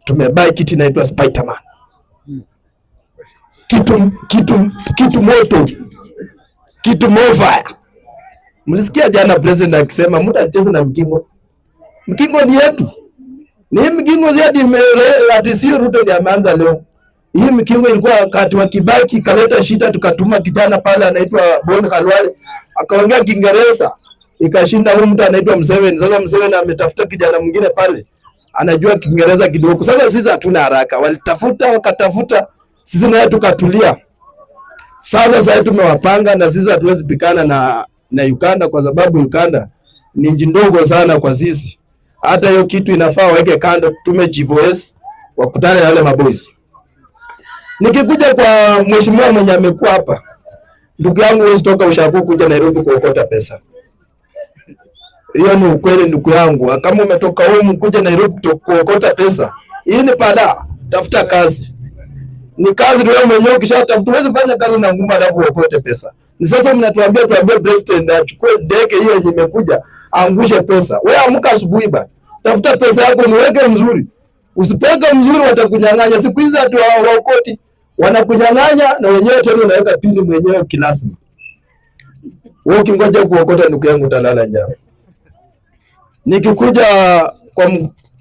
tumebai kitu inaitwa Spiderman. Kitu moto, kitu mofaya. Mlisikia jana president akisema mtu asicheze na mkingo. Mkingo ni yetu. Ni mkingo zaidi ati sio Ruto ndiye ameanza leo. Hii mkingo ilikuwa wakati wa Kibaki, kaleta shida, tukatuma kijana pale anaitwa Bon Khalwale akaongea Kiingereza ikashinda. Huyu mtu anaitwa Museveni. Sasa Museveni ametafuta kijana mwingine pale anajua Kiingereza kidogo. Sasa sisi hatuna haraka, walitafuta wakatafuta, sisi naye tukatulia. Sasa tumewapanga na sisi hatuwezi pikana na Uganda kwa sababu Uganda ni nchi ndogo sana kwa sisi. Hata hiyo kitu inafaa waweke kando, tume GVOS wakutane na wale maboys. Nikikuja kwa mheshimiwa mwenye amekuwa hapa, ndugu yangu, wewe toka Ushago kuja Nairobi kuokota pesa. Hiyo ni ukweli ndugu yangu. Kama umetoka huko kuja Nairobi kuokota pesa, hii ni pala, tafuta kazi. Ni kazi wewe mwenyewe, ukishatafuta huwezi fanya kazi na ngumu alafu uokote pesa. Ni sasa mnatuambia tuambie president achukue ndege hiyo yenye imekuja angushe pesa. Wewe amka asubuhi bana. Tafuta pesa yako niweke mzuri. Usipeka mzuri watakunyang'anya. Siku hizi watu waokoti wanakunyang'anya na wenyewe tena unaweka pini mwenyewe kilasima. Wewe ukingoja kuokota ndugu yangu utalala njaa.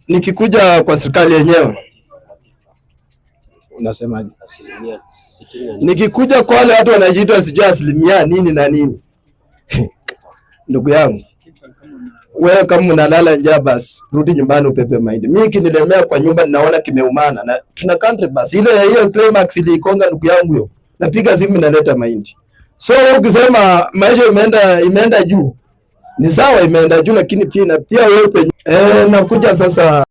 Nikikuja kwa serikali yenyewe unasemaje? Nikikuja kwa wale watu wanajiita sijui asilimia nini na nini. Ndugu yangu, wewe kama unalala njaa basi rudi nyumbani upepe mahindi. Mimi kinilemea kwa nyumba ninaona kimeumana na tuna country basi ile hiyo climax ilikonga ndugu yangu hiyo. Napiga simu naleta mahindi. So ukisema maisha imeenda juu. Ni sawa imeenda juu, lakini pia wewe nakuja sasa